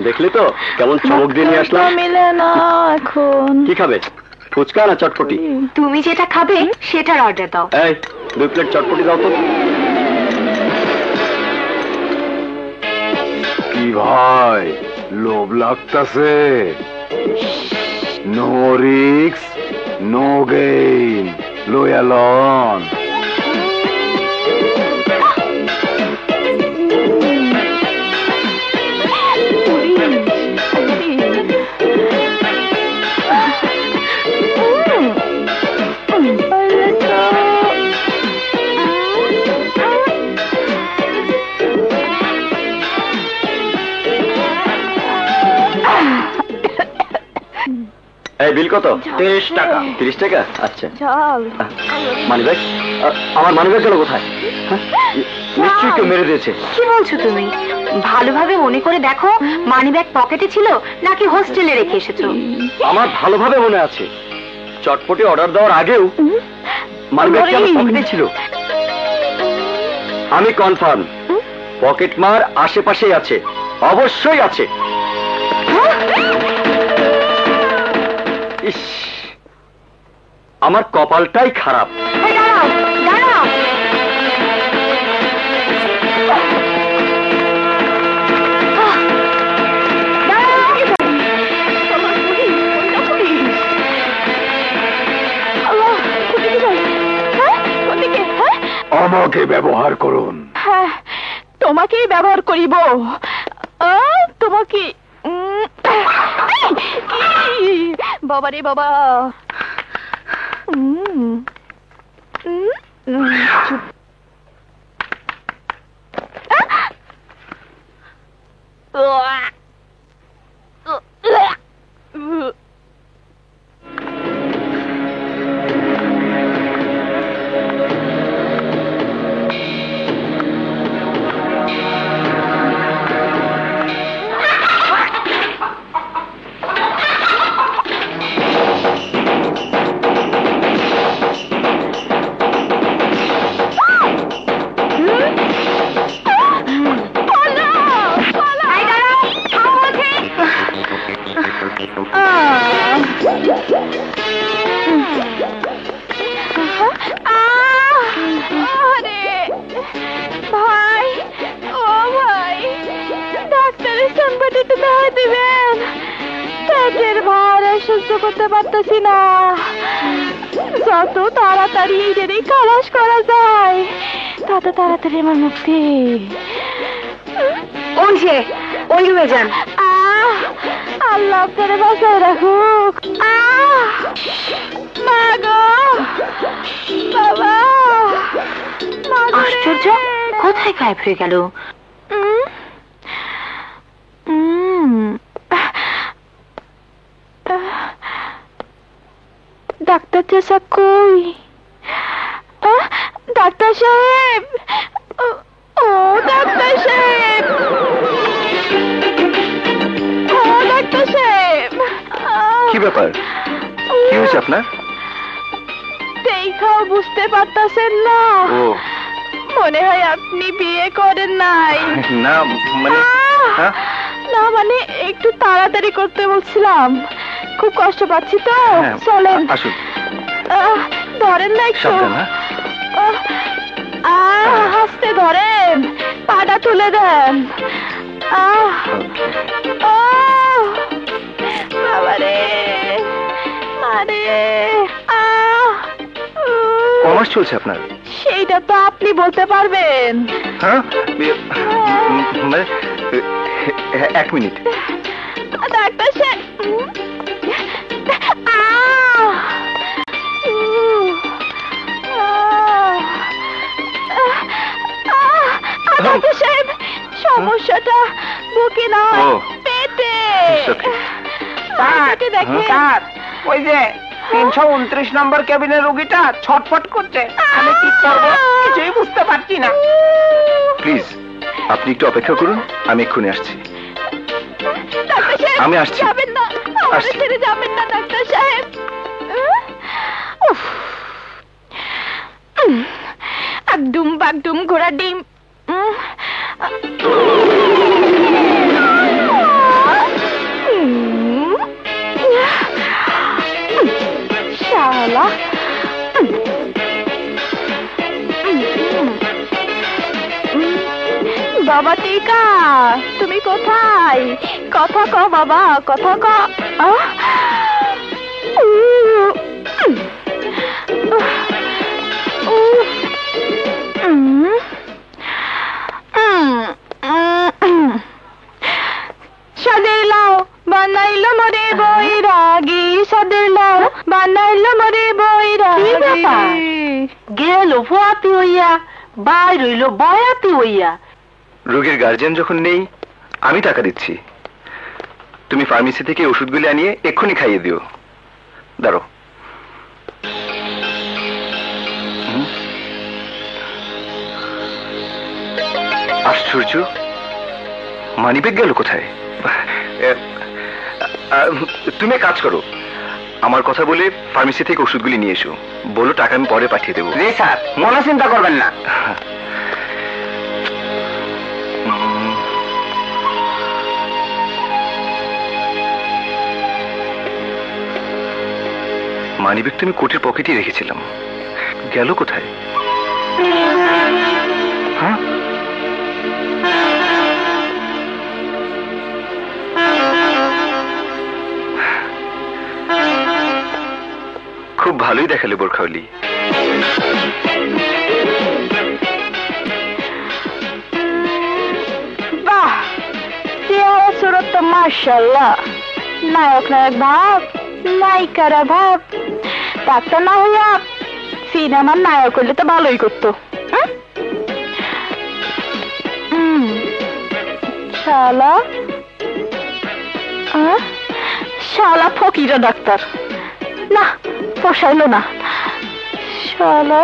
দেখলি তো কেমন চমক দিয়ে নিয়ে আসলাম। মিলে না এখন। কি খাবে, ফুচকা না চটপটি? তুমি যেটা খাবে সেটার অর্ডার দাও। এই 2 প্লেট চটপটি দাও তো। কি ভাই লোভ লাগতাছে? নো রিক্স নো গেইন, লয়ালন। এই বিল কত? 30 টাকা। 30 টাকা? আচ্ছা। চল। মানিব্যাগ? আমার মানিব্যাগ গেল কোথায়? নিশ্চয়ই কেউ মেরে দিয়েছে। কি বলছো তুমি? ভালোভাবে মনে করে দেখো, মানিব্যাগ পকেটে ছিল নাকি হোস্টেলে রেখে এসেছো? আমার ভালোভাবে মনে আছে, চটপটি অর্ডার দেওয়ার আগেও মানিব্যাগ আমার পকেটে ছিল। আমি কনফার্ম পকেট মার আশেপাশেই আছে, অবশ্যই আছে। ইস, আমার কপালটাই খারাপ। দাঁড়াও দাঁড়াও। আমাকে ব্যবহার করুন। হ্যাঁ, তোমাকেই ব্যবহার করিব। তোমাকে বাবারে বাবা। ভাই, ও ভাই, ডাক্তারের সংবাদটা দেখা দিবেন। পেটের ভার সহ্য করতে পারতেছি না। যত তাড়াতাড়ি এটারই খালাস করা যায় তত তাড়াতাড়ি আমার মুক্তি। ওই যে ওই রুমে যান। আল্লাহ আপনারে বাঁচায় রাখুক। মা গো, বাবা। আশ্চর্য, কোথায় গায়েব হয়ে গেল? ডাক্তার চাচা কই? ডাক্তার সাহেব, ও ডাক্তার সাহেব, ও ডাক্তার সাহেব। কি ব্যাপার, কি হয়েছে আপনার? দেখাও বুঝতে পারতেছেন না? মনে হয় আপনি বিয়ে করেন নাই। না মানে না মানে একটু তাড়াতাড়ি করতে বলছিলাম, খুব কষ্ট পাচ্ছি তো। চলেন আসুন। ধরেন না একটু, হাসতে ধরেন, পাটা তুলে দেন। বাবারে মারে। কমাস চলছে আপনার? সেইটা তো আপনি বলতে পারবেন। হ্যাঁ, 1 মিনিট। ডাক্তার সাহেব, ডাক্তার সাহেব, সমস্যাটা বুকে না, পেটে। ওই যে 329 নম্বর কেবিনের রোগীটা ছটফট করছে, আমি কি করবো কিছুই বুঝতে পারছি না। প্লিজ আপনি একটু অপেক্ষা করুন, আমি এক্ষুনি আসছি। আমি আসছি। যাবেন না, আমাকে ছেড়ে যাবেন না ডাক্তার সাহেব। একদম বাগডুম ঘোড়া ডিম। শালা বাবা টিকা, তুমি কোথায়? কথা ক বাবা, কথা ক। সাদের লাও বানাইলো মরে বৈরাগী, সাদের লাও বানাইলো মরে বৈরাগী। গেল ভুয়াতি হইয়া, বাইর হইল বয়াতি হইয়া। রোগীর গার্জিয়ান যখন নেই, আমি টাকা দিচ্ছি। তুমি ফার্মেসি থেকে ওষুধগুলি আনিয়ে এক্ষুনি খাইয়ে দিও। দাঁড়ো। আশ্চর্য, মানিব্যাগ গেল কোথায়? তুমি এক কাজ করো, আমার কথা বলে ফার্মেসি থেকে ওষুধগুলি নিয়ে এসো। বলো টাকা আমি পরে পাঠিয়ে দেবো। জি স্যার, কোনো চিন্তা করবেন না। মানিব্যাগ তুমি কোটের পকেটে রেখেছিলাম, গেল কোথায়? হ্যাঁ, খুব ভালোই দেখালে বোরখাওয়ালি। বাহ, চেহারা সুরত তো মাশাআল্লাহ। নায়ক নায়ক ভাব, নায়িকারা ভাব। ডাক্তার না হইয়া সিনেমার নায়ক হইলে তো ভালোই করতো। শালা শালা ফকিরা ডাক্তার, না পোষাইলো না। শালা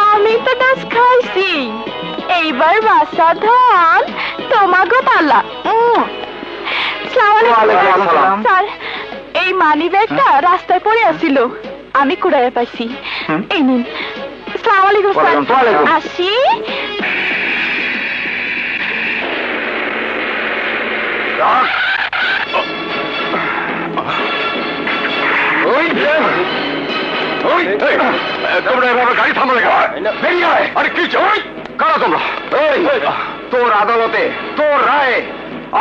আমি তো ডাস খাইছি, এইবার বাসা ধান তোমাকে পালা। স্যার, এই মানি ব্যাগটা রাস্তায় পড়ে আসছিল, আমি কুড়াইয়া পাইছি। এই নিন। আসসালামু আলাইকুম স্যার, আসি। তোমরা এভাবে গাড়ি থামালে বেরিয়ে আয়। আরে কি কারা তোমরা? তোর আদালতে তোর রায়ে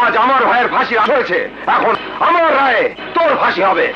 আজ আমার ভাইয়ের ফাঁসি হয়েছে, এখন আমার রায়ে তোর ফাঁসি হবে।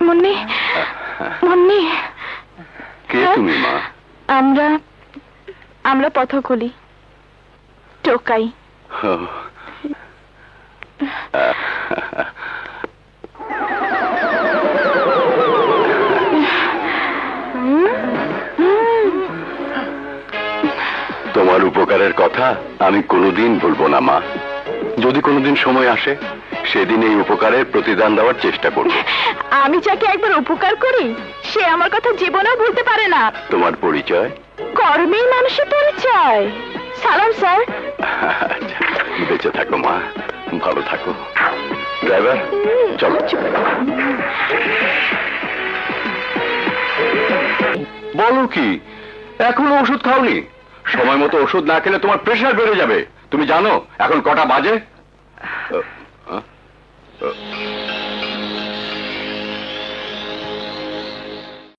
মুন্নি, মুন্নি, কে তুমি মা? আমরা পথকলি টোকাই। তোমার উপকারের কথা আমি কোনোদিন ভুলবো না মা। যদি কোনোদিন সময় আসে, সেদিন এই উপকারের প্রতিদান দেওয়ার চেষ্টা করব। আমি যাকে একবার উপকার করি, সে আমার কথা জীবনেও ভুলতে পারে না। তোমার পরিচয়? কর্মেই মানুষের পরিচয়। সালাম স্যার। বেঁচে থাকো মা, ভালো থাকো। ড্রাইভার চলো। বলো কি, এখনো ওষুধ খাওনি? সময় মতো ওষুধ না খেলে তোমার প্রেশার বেড়ে যাবে। তুমি জানো এখন কটা বাজে?